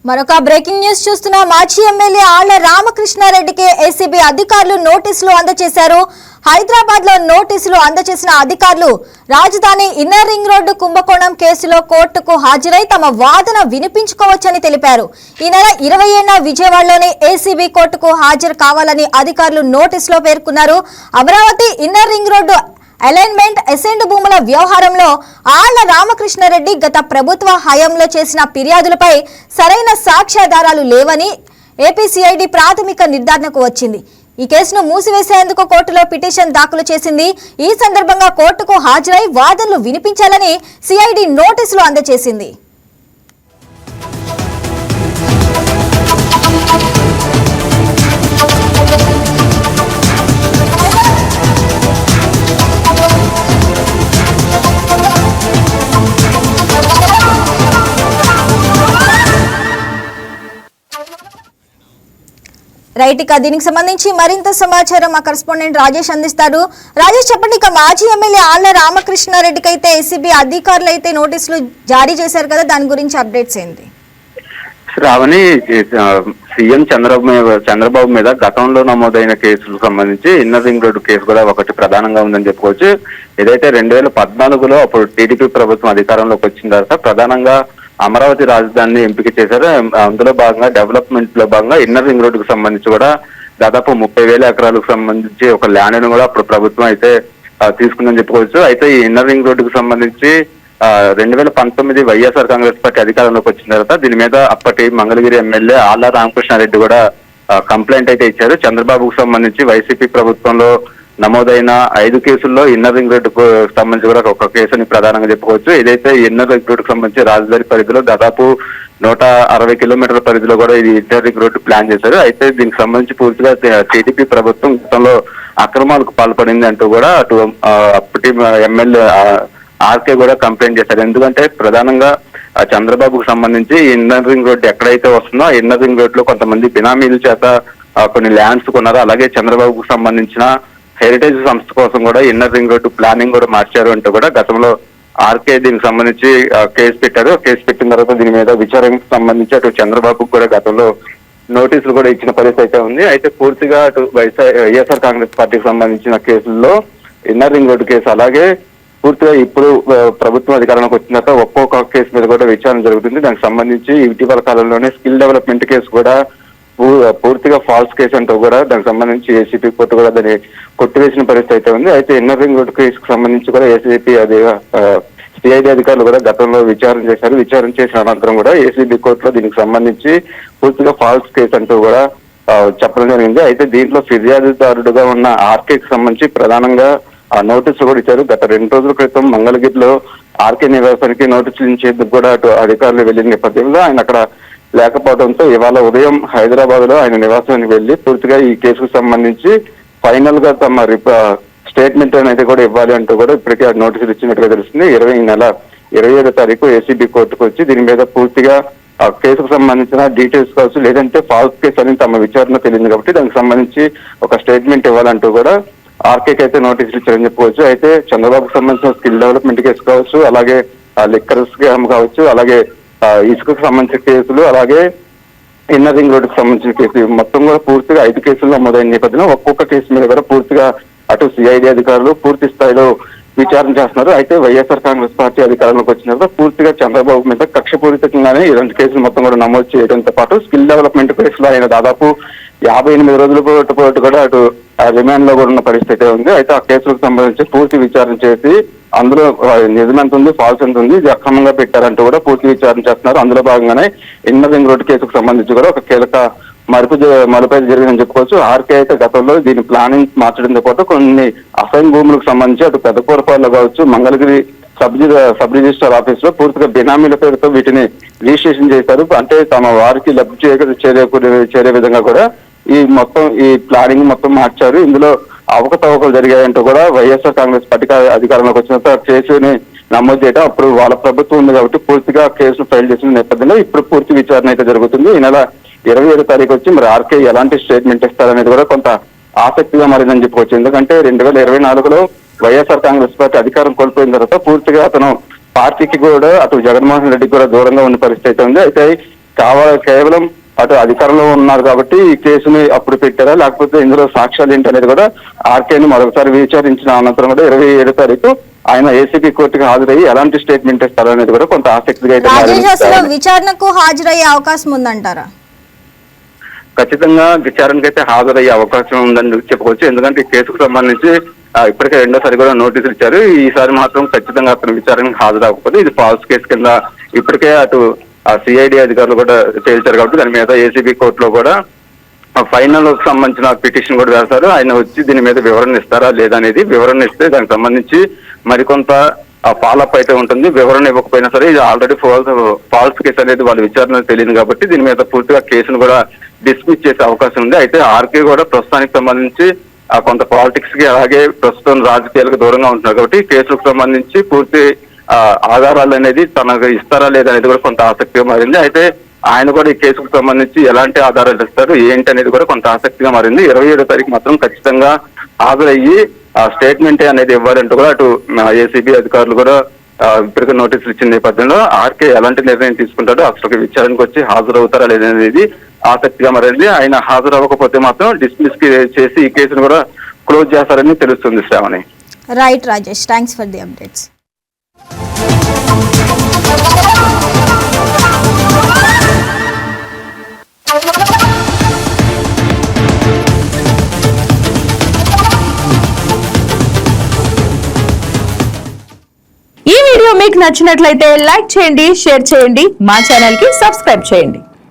మరొక breaking news చూస్తున్న మాజీ ఎమ్మెల్యే ఆళ్ల రామకృష్ణారెడ్డికి ఏసీబీ అధికారులు నోటీసులు అందజేశారు. హైదరాబాద్ లో నోటీసులు అందజేసిన అధికారులు రాజధాని ఇన్నర్ రింగ్ రోడ్డు కుంభకోణం కేసులో కోర్టుకు హాజరై తమ వాదన వినిపించుకోవచ్చని తెలిపారు. ఈ నెల 20న విజయవాడలోని ఏసీబీ కోర్టుకు హాజరు కావాలని అధికారులు నోటీసులో పేర్కొన్నారు. Amaravati inner ring road alignment assigned భూముల వ్యవహారంలో ఆళ్ల రామకృష్ణారెడ్డి గత ప్రభుత్వ హయాంలో చేసిన ఫిర్యాదులపై సరైన సాక్ష్యాధారాలు లేవని ఏపీ సిఐడి ప్రాథమిక నిర్ధారణకు వచ్చింది. ఈ కేసును మూసివేసేందుకు కోర్టులో పిటిషన్ దాఖలు చేసింది. ఈ సందర్భంగా కోర్టుకు హాజరై వాదనలు వినిపించాలని సిఐడి నోటీసులు అందజేసింది. రైట్, ఇక దీనికి సంబంధించి మరింత సమాచారం మా కరెస్పాండెంట్ రాజేష్ అందిస్తారు. రాజేష్, చెప్పండి, ఇక మాజీ ఎమ్మెల్యే ఆళ్ల రామకృష్ణారెడ్డికి అయితే ఏసీబీ అధికారులు అయితే నోటీసులు జారీ చేశారు కదా, దాని గురించి అప్డేట్స్ ఏంటి? శ్రావణి, సీఎం చంద్రబాబు మీద గతంలో నమోదైన కేసులకు సంబంధించి ఇన్నర్ రింగ్ రోడ్డు కేసు కూడా ఒకటి ప్రధానంగా ఉందని చెప్పుకోవచ్చు. ఏదైతే 2014లో అప్పుడు టీడీపీ ప్రభుత్వం అధికారంలోకి వచ్చిన తర్వాత ప్రధానంగా అమరావతి రాజధానిని ఎంపిక చేశారు. అందులో భాగంగా డెవలప్మెంట్ లో భాగంగా ఇన్నర్ రింగ్ రోడ్డుకు సంబంధించి కూడా దాదాపు 30,000 ఎకరాలకు సంబంధించి ఒక ల్యాండ్ ను కూడా అప్పుడు ప్రభుత్వం అయితే తీసుకుందని చెప్పుకోవచ్చు. అయితే ఈ ఇన్నర్ రింగ్ రోడ్డుకు సంబంధించి 2019 వైఎస్ఆర్ కాంగ్రెస్ పార్టీ అధికారంలోకి వచ్చిన తర్వాత దీని మీద అప్పటి మంగళగిరి ఎమ్మెల్యే ఆళ్ల రామకృష్ణారెడ్డి కూడా కంప్లైంట్ అయితే ఇచ్చారు. చంద్రబాబుకు సంబంధించి వైసీపీ ప్రభుత్వంలో నమోదైన 5 కేసుల్లో ఇన్నర్ రింగ్ రోడ్డుకు సంబంధించి కూడా ఒక కేసుని ప్రధానంగా చెప్పుకోవచ్చు. ఏదైతే ఇన్నర్ రింగ్ రోడ్డుకు సంబంధించి రాజధాని పరిధిలో దాదాపు 160 కిలోమీటర్ల పరిధిలో కూడా ఇది ఇన్నర్ రింగ్ రోడ్డు ప్లాన్ చేశారు. అయితే దీనికి సంబంధించి పూర్తిగా టీడీపీ ప్రభుత్వం గతంలో అక్రమాలకు పాల్పడింది అంటూ కూడా అటు అప్పటి ఎమ్మెల్యే ఆర్కే కూడా కంప్లైంట్ చేశారు. ఎందుకంటే ప్రధానంగా చంద్రబాబుకు సంబంధించి ఇన్నర్ రింగ్ రోడ్డు ఎక్కడైతే వస్తుందో ఆ ఇన్నర్ రింగ్ రోడ్ లో కొంతమంది బినామీల చేత కొన్ని ల్యాండ్స్ కొన్నారు. అలాగే చంద్రబాబుకు సంబంధించిన హెరిటేజ్ సంస్థ కోసం కూడా ఇన్నర్ రింగ్ రోడ్డు ప్లానింగ్ కూడా మార్చారు అంటూ కూడా గతంలో ఆర్కే దీనికి సంబంధించి కేసు పెట్టారు. కేసు పెట్టిన తర్వాత దీని మీద విచారణకు సంబంధించి అటు చంద్రబాబుకు కూడా గతంలో నోటీసులు కూడా ఇచ్చిన పరిస్థితి అయితే ఉంది. అయితే పూర్తిగా అటు వైఎస్ఆర్ కాంగ్రెస్ పార్టీకి సంబంధించిన కేసుల్లో ఇన్నర్ రింగ్ రోడ్డు కేసు అలాగే పూర్తిగా ఇప్పుడు ప్రభుత్వం అధికారంలోకి వచ్చిన తర్వాత ఒక్కొక్క కేసు మీద కూడా విచారణ జరుగుతుంది. దానికి సంబంధించి ఇటీవల కాలంలోనే స్కిల్ డెవలప్మెంట్ కేసు కూడా పూర్తిగా ఫాల్స్ కేసు అంటూ కూడా దానికి సంబంధించి ఏసీపీ కోర్టు కూడా దాన్ని కొట్టివేసిన పరిస్థితి అయితే ఉంది. అయితే ఇన్నర్ రింగ్ రోడ్డు కేసుకు సంబంధించి కూడా ఏసీపీ సిఐడి అధికారులు కూడా గతంలో విచారణ చేశారు. విచారణ చేసిన అనంతరం కూడా ఏసీబీ కోర్టులో దీనికి సంబంధించి పూర్తిగా ఫాల్స్ కేసు అంటూ కూడా చెప్పడం జరిగింది. అయితే దీంట్లో ఫిర్యాదుదారుడుగా ఉన్న ఆర్కేకి సంబంధించి ప్రధానంగా నోటీసులు కూడా ఇచ్చారు. గత 2 రోజుల క్రితం మంగళగిరిలో ఆర్కే నివాసానికి నోటీసులు ఇచ్చేందుకు కూడా అటు అధికారులు వెళ్లిన నేపథ్యంలో ఆయన అక్కడ లేకపోవడంతో ఇవాళ ఉదయం హైదరాబాద్ లో ఆయన నివాసానికి వెళ్లి పూర్తిగా ఈ కేసుకు సంబంధించి ఫైనల్ గా తమ స్టేట్మెంట్ అనేది కూడా ఇవ్వాలి అంటూ కూడా ఇప్పటికే నోటీసులు ఇచ్చినట్టుగా తెలుస్తుంది. ఈ నెల 27వ తారీఖు ఏసీబీ కోర్టుకు వచ్చి దీని మీద పూర్తిగా ఆ కేసుకు సంబంధించిన డీటెయిల్స్ కావచ్చు, లేదంటే ఫాల్స్ కేసు అని తమ విచారణ తెలియదు కాబట్టి దానికి సంబంధించి ఒక స్టేట్మెంట్ ఇవ్వాలంటూ కూడా ఆర్కేకి అయితే నోటీసులు ఇచ్చారని చెప్పుకోవచ్చు. అయితే చంద్రబాబుకు సంబంధించిన స్కిల్ డెవలప్మెంట్ కేసు కావచ్చు, అలాగే లిక్కర్ స్కామ్ కావచ్చు, అలాగే ఇసుకకు సంబంధించిన కేసులు, అలాగే ఇన్నర్ రింగ్ రోడ్డుకు సంబంధించిన కేసు మొత్తం కూడా పూర్తిగా 5 కేసులు నమోదైన నేపథ్యంలో ఒక్కొక్క కేసు మీద కూడా పూర్తిగా అటు సిఐడి అధికారులు పూర్తి స్థాయిలో విచారణ చేస్తున్నారు. అయితే వైఎస్ఆర్ కాంగ్రెస్ పార్టీ అధికారంలోకి వచ్చిన తర్వాత పూర్తిగా చంద్రబాబు మీద కక్షపూరితంగానే ఈ 2 కేసులు మొత్తం కూడా నమోదు చేయడంతో పాటు స్కిల్ డెవలప్మెంట్ కేసులో ఆయన దాదాపు 58 రోజుల పాటు కూడా అటు రిమాండ్ లో కూడా ఉన్న పరిస్థితి ఉంది. అయితే ఆ కేసులకు సంబంధించి పూర్తి విచారణ చేసి అందులో నిజం ఎంత ఉంది, ఫాల్స్ ఎంత ఉంది, ఇది అక్రమంగా పెట్టారంటూ కూడా పూర్తి విచారణ చేస్తున్నారు. అందులో భాగంగానే ఇన్నర్ రింగ్ రోడ్డు కేసుకు సంబంధించి కూడా ఒక కీలక మలుపై జరిగిందని చెప్పుకోవచ్చు. ఆర్కే అయితే గతంలో దీని ప్లానింగ్ మార్చడంతో పాటు కొన్ని అసైన్ భూములకు సంబంధించి అటు పెద్దకూరపాడులో కావచ్చు, మంగళగిరి సబ్ రిజిస్ట్రార్ ఆఫీస్ లో పూర్తిగా బినామీల పేరుతో వీటిని రిజిస్ట్రేషన్ చేశారు. అంటే తమ వారికి లబ్ధి చేరే విధంగా కూడా ఈ ప్లానింగ్ మొత్తం మార్చారు. ఇందులో అవకతవకలు జరిగాయంటూ కూడా వైఎస్ఆర్ కాంగ్రెస్ పార్టీ అధికారంలోకి వచ్చిన కేసుని నమోదు చేయడం అప్పుడు వాళ్ళ ప్రభుత్వం ఉంది కాబట్టి పూర్తిగా కేసును ఫైల్ చేసిన నేపథ్యంలో ఇప్పుడు పూర్తి విచారణ అయితే జరుగుతుంది. ఈ నెల 27వ తారీఖు వచ్చి మరి ఆర్కే ఎలాంటి స్టేట్మెంట్ ఇస్తారనేది కూడా కొంత ఆసక్తిగా మారిందని చెప్పుకోవచ్చు. ఎందుకంటే 2024లో వైఎస్ఆర్ కాంగ్రెస్ పార్టీ అధికారం కోల్పోయిన తర్వాత పూర్తిగా అతను పార్టీకి కూడా అటు జగన్మోహన్ రెడ్డికి కూడా దూరంగా ఉన్న పరిస్థితి ఉంది. అయితే కేవలం అటు అధికారంలో ఉన్నారు కాబట్టి ఈ కేసుని అప్పుడు పెట్టారా, లేకపోతే ఇందులో సాక్ష్యాలు ఏంటి అనేది కూడా ఆర్కేని మరొకసారి విచారించిన అనంతరం కూడా 27వ తారీఖు ఆయన ఏసీబీ కోర్టుకి హాజరయ్యి ఎలాంటి స్టేట్మెంట్ ఇస్తారు అనేది కూడా కొంత ఆసక్తిగా అయితే రాజేష్, అసలు మారింది. విచారణకు హాజరయ్యే అవకాశం ఉందంటారా? ఖచ్చితంగా విచారణకు అయితే హాజరయ్యే అవకాశం ఉందని చెప్పుకోవచ్చు. ఎందుకంటే ఈ కేసుకు సంబంధించి ఇప్పటికే రెండోసారి కూడా నోటీసులు ఇచ్చారు. ఈసారి మాత్రం ఖచ్చితంగా అతను విచారణకు హాజరవ్వకపోతే ఇది ఫాల్స్ కేసు కింద ఇప్పటికే అటు సిఐడి అధికారులు కూడా తేల్చారు కాబట్టి దాని మీద ఏసీబీ కోర్టులో కూడా ఫైనల్ సంబంధించిన పిటిషన్ కూడా వేస్తారు. ఆయన వచ్చి దీని మీద వివరణ ఇస్తారా లేదా అనేది, వివరణ ఇస్తే దానికి సంబంధించి మరికొంత ఫాలోఅప్ అయితే ఉంటుంది. వివరణ ఇవ్వకపోయినా సరే ఇది ఆల్రెడీ ఫాల్స్ కేసు అనేది వాళ్ళ విచారణ తెలియదు కాబట్టి దీని మీద పూర్తిగా కేసును కూడా డిస్మిస్ చేసే అవకాశం ఉంది. అయితే ఆర్కే కూడా ప్రస్తుతానికి సంబంధించి కొంత పాలిటిక్స్ కి అలాగే ప్రస్తుతం రాజకీయాలకు దూరంగా ఉంటున్నారు కాబట్టి కేసులకు సంబంధించి పూర్తి ఆధారాలు అనేది తనకు ఇస్తారా లేదా అనేది కూడా కొంత ఆసక్తిగా మారింది. అయితే ఆయన కూడా ఈ కేసుకు సంబంధించి ఎలాంటి ఆధారాలు ఇస్తారు ఏంటి అనేది కూడా కొంత ఆసక్తిగా మారింది. 27వ తారీఖు మాత్రం ఖచ్చితంగా హాజరయ్యి స్టేట్మెంట్ అనేది ఇవ్వాలంటూ కూడా అటు ఏసీబీ అధికారులు కూడా ఇప్పటికే నోటీసులు ఇచ్చిన నేపథ్యంలో ఆర్కే ఎలాంటి నిర్ణయం తీసుకుంటాడో అసలు విచారణకు వచ్చి హాజరవుతారా లేదనేది ఆసక్తిగా మారింది. ఆయన హాజరవ్వకపోతే మాత్రం డిస్మిస్ చేసి ఈ కేసును కూడా క్లోజ్ చేస్తారని తెలుస్తుంది. Sravani. Right Rajesh, thanks for the updates. ఈ వీడియో మీకు నచ్చినట్లయితే లైక్ చేయండి, షేర్ చేయండి, మా ఛానల్ కి సబ్స్క్రైబ్ చేయండి.